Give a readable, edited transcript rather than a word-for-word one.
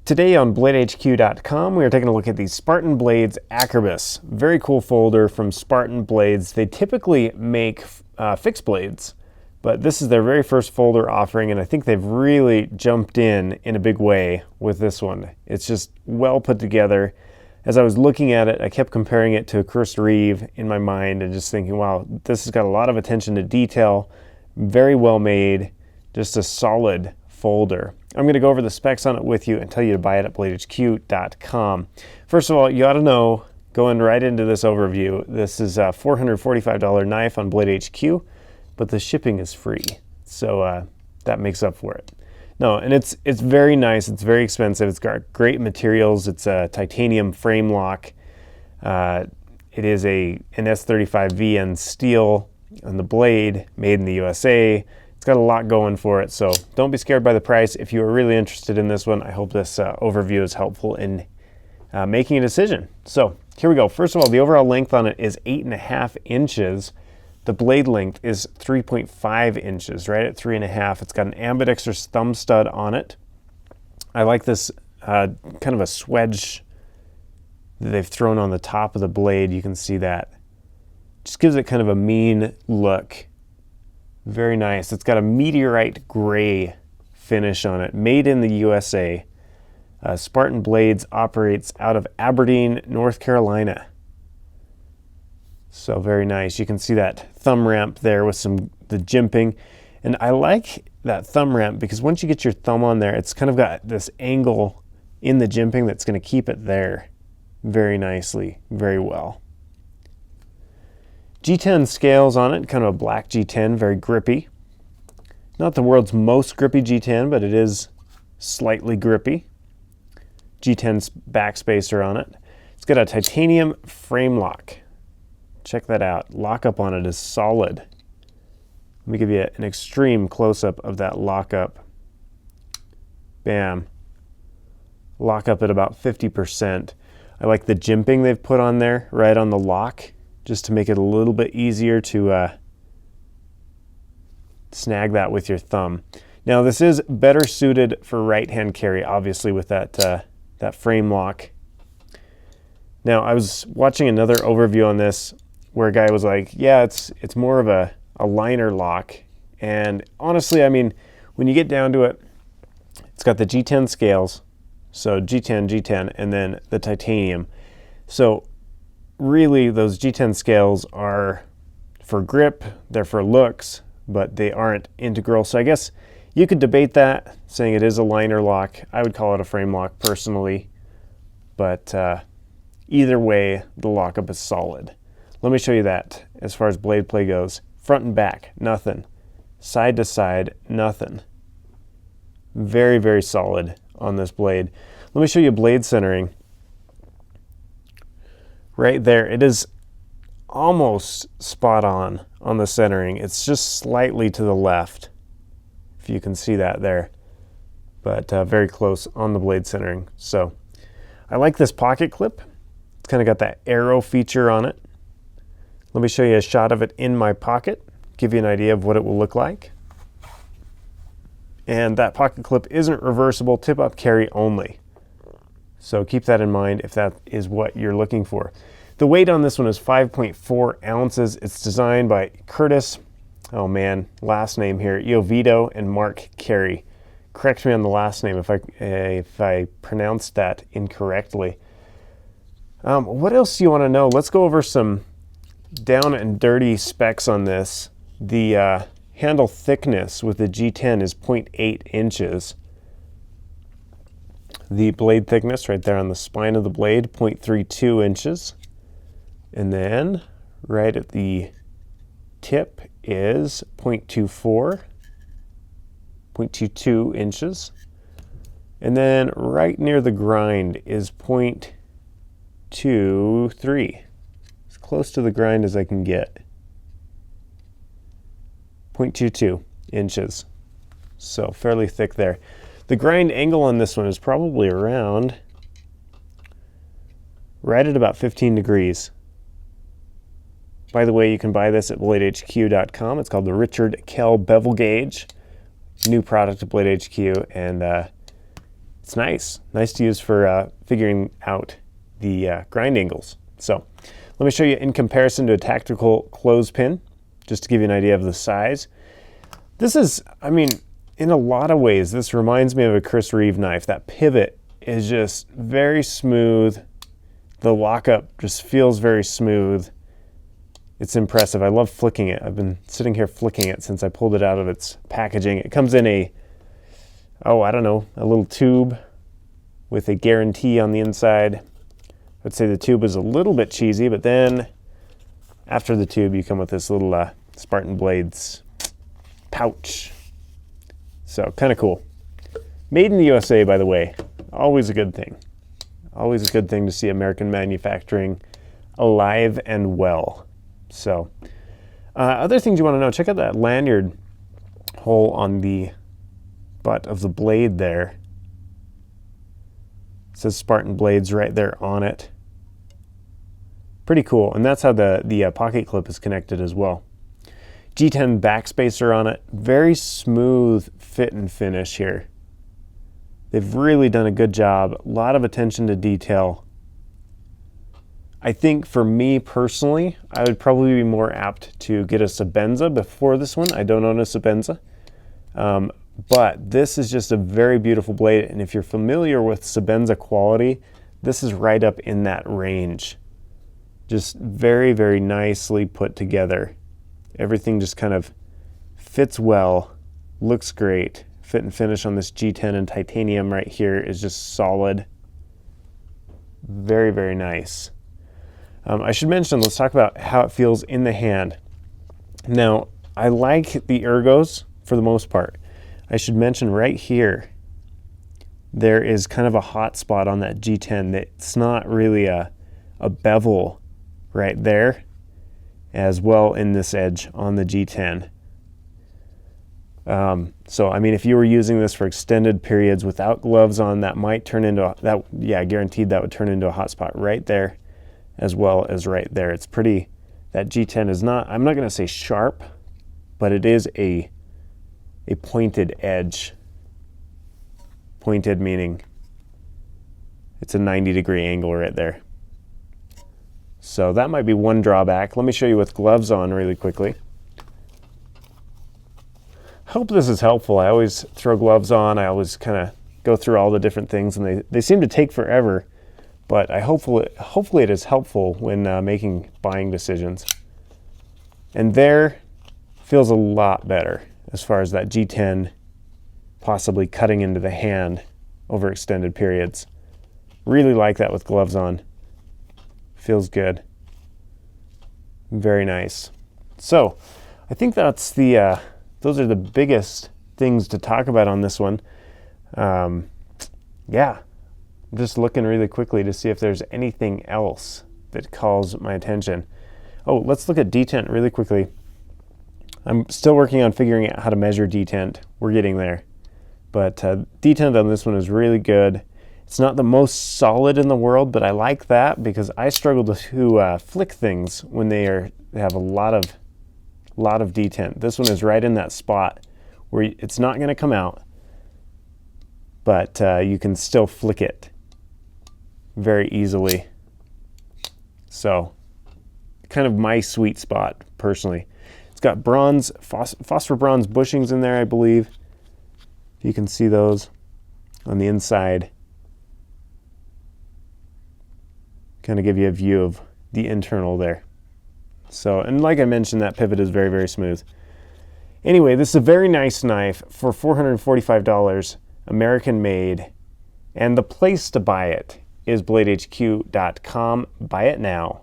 Today on BladeHQ.com, we are taking a look at the Spartan Blades Akribis. Very cool folder from Spartan Blades. They typically make fixed blades, but this is their very first folder offering, and I think they've really jumped in a big way with this one. It's just well put together. As I was looking at it, I kept comparing it to a Cursed Reeve in my mind and just thinking, wow, this has got a lot of attention to detail, very well made, just a solid folder. I'm going to go over the specs on it with you and tell you to buy it at BladeHQ.com. First of all, you ought to know, going right into this overview, this is a $445 knife on BladeHQ, but the shipping is free, so that makes up for it. No, and it's very nice. It's very expensive. It's got great materials. It's a titanium frame lock. It is an S35 VN steel on the blade, made in the USA. It's got a lot going for it, so don't be scared by the price. If you are really interested in this one, I hope this overview is helpful in making a decision. So here we go. First of all, the overall length on it is 8.5 inches. The blade length is 3.5 inches, right at 3.5. It's got an ambidextrous thumb stud on it. I like this kind of a swedge that they've thrown on the top of the blade. You can see that. Just gives it kind of a mean look. Very nice. It's got a meteorite gray finish on it, made in the USA. Spartan Blades operates out of Aberdeen, North Carolina. So very nice. You can see that thumb ramp there with the jimping. And I like that thumb ramp because once you get your thumb on there, it's kind of got this angle in the jimping that's going to keep it there very nicely, very well. G10 scales on it, kind of a black G10, very grippy. Not the world's most grippy G10, but it is slightly grippy. G10 backspacer on it. It's got a titanium frame lock. Check that out. Lockup on it is solid. Let me give you an extreme close-up of that lockup. Bam. Lockup at about 50%. I like the jimping they've put on there, right on the lock, just to make it a little bit easier to snag that with your thumb. Now this is better suited for right-hand carry, obviously, with that frame lock. Now I was watching another overview on this where a guy was like, yeah, it's more of a liner lock. And honestly, I mean, when you get down to it, it's got the G10 scales, so G10, G10, and then the titanium. So really, those G10 scales are for grip, they're for looks, but they aren't integral. So I guess you could debate that, saying it is a liner lock. I would call it a frame lock personally, but either way, the lockup is solid. Let me show you that as far as blade play goes. Front and back, nothing. Side to side, nothing. Very, very solid on this blade. Let me show you blade centering. Right there, it is almost spot on the centering. It's just slightly to the left, if you can see that there, but very close on the blade centering. So I like this pocket clip. It's kind of got that arrow feature on it. Let me show you a shot of it in my pocket, give you an idea of what it will look like. And that pocket clip isn't reversible, tip-up carry only. So keep that in mind if that is what you're looking for. The weight on this one is 5.4 ounces. It's designed by Curtis, oh man, last name here, Iovito and Mark Carey. Correct me on the last name if I pronounced that incorrectly. What else do you want to know? Let's go over some down and dirty specs on this. The handle thickness with the G10 is 0.8 inches. The blade thickness right there on the spine of the blade, 0.32 inches. And then right at the tip is 0.22 inches. And then right near the grind is 0.23. As close to the grind as I can get. 0.22 inches. So fairly thick there. The grind angle on this one is probably around right at about 15 degrees. By the way, you can buy this at BladeHQ.com. It's called the Richard Kell Bevel Gauge. New product at Blade HQ, and it's nice to use for figuring out the grind angles. So let me show you in comparison to a tactical clothespin, just to give you an idea of the size. This is, I mean, in a lot of ways, this reminds me of a Chris Reeve knife. That pivot is just very smooth. The lockup just feels very smooth. It's impressive. I love flicking it. I've been sitting here flicking it since I pulled it out of its packaging. It comes in a, I don't know, a little tube with a guarantee on the inside. I'd say the tube is a little bit cheesy, but then after the tube, you come with this little Spartan Blades pouch. So kind of cool. Made in the USA, by the way. Always a good thing. Always a good thing to see American manufacturing alive and well. So, other things you want to know, check out that lanyard hole on the butt of the blade there. It says Spartan Blades right there on it. Pretty cool, and that's how the pocket clip is connected as well. G10 backspacer on it. Very smooth fit and finish here. They've really done a good job. A lot of attention to detail. I think for me personally, I would probably be more apt to get a Sebenza before this one. I don't own a Sebenza. But this is just a very beautiful blade. And if you're familiar with Sebenza quality, this is right up in that range. Just very, very nicely put together. Everything just kind of fits well, looks great. Fit and finish on this G10 and titanium right here is just solid. Very, very nice. I should mention, let's talk about how it feels in the hand. Now, I like the ergos for the most part. I should mention right here, there is kind of a hot spot on that G10 that's not really a bevel right there, as well in this edge on the G10. So, I mean, if you were using this for extended periods without gloves on, that might turn into, guaranteed that would turn into a hot spot right there, as well as right there. It's pretty, that G10 is not, I'm not going to say sharp, but it is a pointed edge. Pointed meaning it's a 90-degree angle right there. So that might be one drawback. Let me show you with gloves on really quickly. Hope this is helpful. I always throw gloves on. I always kind of go through all the different things, and they seem to take forever. But hopefully it is helpful when making buying decisions. And there feels a lot better as far as that G10 possibly cutting into the hand over extended periods. Really like that with gloves on. Feels good. Very nice. So I think that's those are the biggest things to talk about on this one. Yeah. I'm just looking really quickly to see if there's anything else that calls my attention. Oh, let's look at detent really quickly. I'm still working on figuring out how to measure detent. We're getting there. But detent on this one is really good. It's not the most solid in the world, but I like that because I struggle to flick things when they have a lot of detent. This one is right in that spot where it's not going to come out, but you can still flick it very easily. So kind of my sweet spot personally. It's got bronze, phosphor bronze bushings in there, I believe. You can see those on the inside. Kind of give you a view of the internal there. So, and like I mentioned, that pivot is very, very smooth. Anyway, this is a very nice knife for $445, American made. And the place to buy it is bladehq.com. Buy it now.